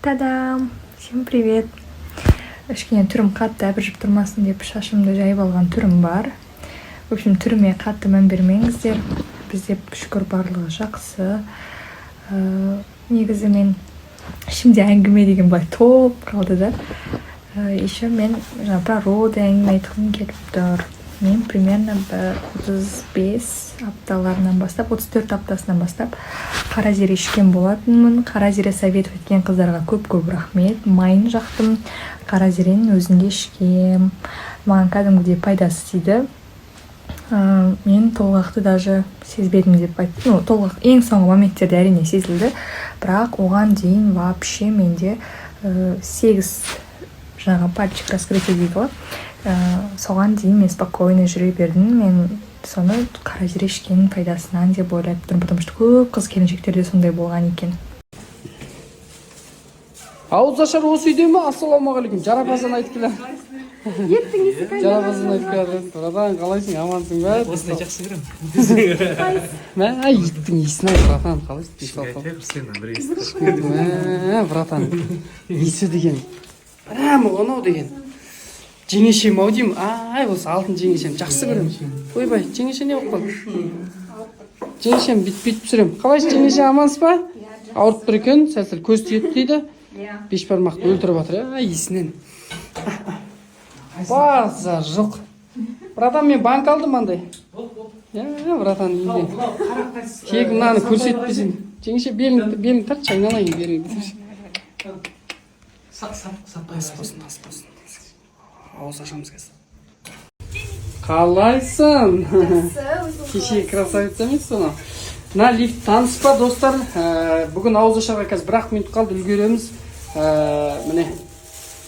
Та-дам! Всем привет! Кішкене түрім қатты әбіржіп тұрмасын деп шашымды жайып алған түрім бар. В общем, түріме қатты мән бермеңіздер. Бізде шүкір барлығы жақсы. Негізі мен ішімде әңгіме деген былай толып қалды да. Еще мен природа әңгіме айтқым келіп тұр. Мен примерно 35 апталарынан бастап, 34 аптасынан бастап қара зере ішкен болатынмын. Қара зере совет еткен қыздарға көп-көп рахмет. Майын жақтым, қара зеренің өзінде ішкем. Маған кәдімгідей пайдасы тиді. Мен толғақты даже сезбедім деп айтты. Толғақ ең соңғы моменттерде әрине сезілді. Бірақ оған дейін вообще менде 8 жаңа пальчик раскрытие дейді ғой. Соған дейін мен спокойно жүре бердім. Мен соны қара зере ішкеннің пайдасынан деп ойлап тұрмын, потому что көп қыз келіншектерде сондай болған екен. Ауызашар осы үйде ме? Ассалаумағалейкум. Жарапазан айтып келе. Жарапазан айтып келе. Братан, қалайсың? Амансың ба? Осыны жақсы көремін. Мә, иттің иісін ай, братан, қалайсың? Мә, братан, иісі деген. Прямо онау деген. Жеңешем ау деймін. Ай, осы алтын жеңешем жақсы көремін. Ойбай, жеңеше не болып қалды? Жеңешем бүйтіп пісірем. Қалайсың жеңеше, амансыз ба? Ауырып тұр екен, сәл көз тиеді дейді. Беш бармақты өлтіріп жатыр, иісінен. Базар жоқ. Братан, мен банк алдым андай. Братан, үйде. Тек мынаны көрсетпесең. Жеңеше, белің тартшы, айналайын беріңді. Ас болсын. Ауыз ашамыз қазір. Қалайсың? Кеше красавица емес соны. На лифт таныс па, достар? Бүгін ауыз ашарға қазір 1 минут қалды, үлгереміз. Міне,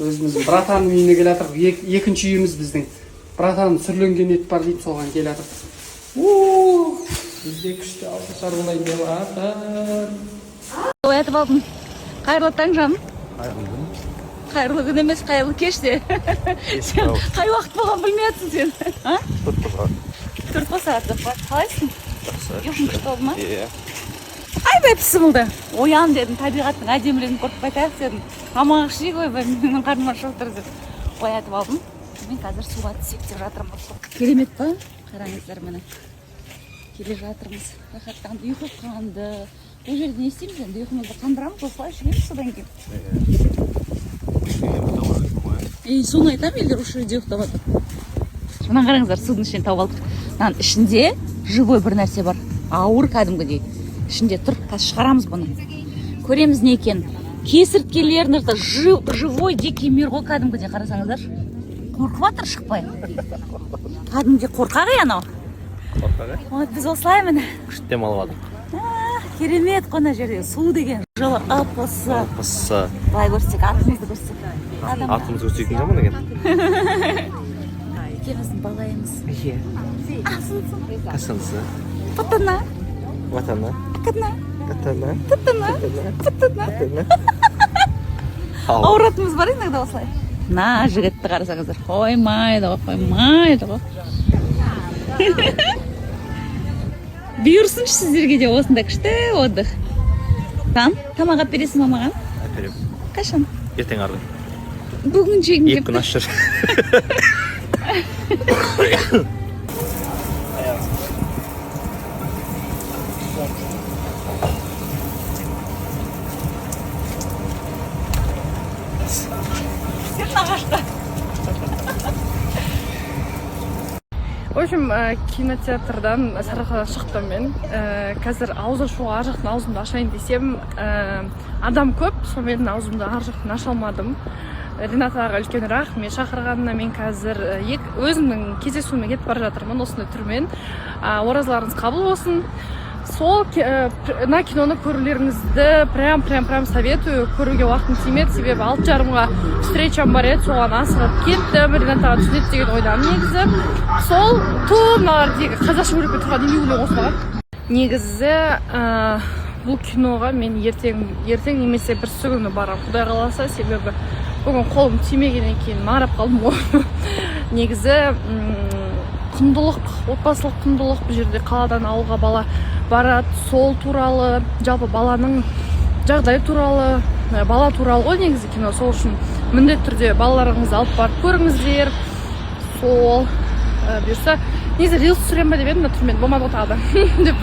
өзіміздің братаның үйіне келе жатыр. Екінші үйіміз біздің. Братаның сүрленген ет бар дейді, соған келе жатыр. Бізде күшті ауыз ашар болайын деп жатыр. Оятып алдым. Қайырлы таң жаным. Қайырлы күн емес, қайырлы кеш де. Сен қай уақыт болған білмейатсың сен. 4 сағат деп бар. Қалайсың? Ұйқың күшті болды ма? Ай бәй пісімілді. Оян дедім, табиғаттың әдемілігін көріп қайтайық дедім. Тамақ ішейік ойбай, менің қарным ашып тұр деп. Оятып алдым. Мен қазір суға түсейік деп жатырмын. Керемет па? Қараңыздар міне. Келе жатырмыз. Рахаттанды, ұйқы қанды. Бұл жерде не істейміз енді? Ұйқымызды қандырамыз, осылай ішеміз содан кейін. Соны айтам, елдер ұшы үйде ұйықтап жатыр. Мына қараңыздар, судың ішінен тауып алдық. Мынаның ішінде живой бір нәрсе бар. Ауыр кәдімгідей. Ішінде тұр, қазір шығарамыз бұны. Көреміз не екен. Кесірткелерін живой дикий мир ғой кәдімгідей, қарасаңыздар. Қорқып жатыр шықпай. Кәдімгідей қорқақ анау. Вот біз осылай міне. Күшті демалып жатырмық. Керемет қона жерде су деген жылы ып-ысы. Былай көрсек, атымызды көрсек. Атымыз көрсектің жаман екен. Екеуміздің балайымыз. Асынсын. Қасынсы. Пұтына. Ватана. Пұтына. Атана. Пұтына. Ауыратымыз бар иногда осылай. На жігітті қарасаңыздар. Қоймайды ғой. Бұйырсыншы сіздерге де осында күшті отдых. Тамақ алып бересің ба маған? Әперем. Қашан? Ертең ардың. Бүгін жегім Екі күн ашыр. Сен ағашта. В общем, кинотеатрдан сарыарқадан шықтым мен. Қазір ауыз ашуға ар жақтың аузымды ашайын десем, адам көп, сонымен аузымды ар жақтың аша алмадым. Ренатаға үлкен рахмет шақырғанына. Мен қазір өзімнің кездесуіме кетіп бара жатырмын осындай түрмен. Оразаларыңыз қабыл болсын. Сол на киноны көрулеріңізді прям советую. Көруге уақытым тимеді, себебі 6:30-ға встречам бар еді, соған асығып кеттім. Ренатаға түсінеді деген ойдамын негізі. Сол мыналардегі қазақша өліп тұрған неге өлең қосылған. Негізі бұл киноға мен ертең немесе бір күні барам, Құдай қаласа, себебі бүгін қолым тимегеннен кейін маңырап қалдым ғой. Негізі құндылық, отбасылық құндылық. Бұл жерде қаладан ауылға бала барады, сол туралы, жалпы баланың жағдайы туралы бала туралы ғой негізі кино, сол үшін міндетті түрде балаларыңызды алып барып көріңіздер. Сол бұйырса негізі рилс түсіремін ба деп едім, мен болмады ғой тағы да деп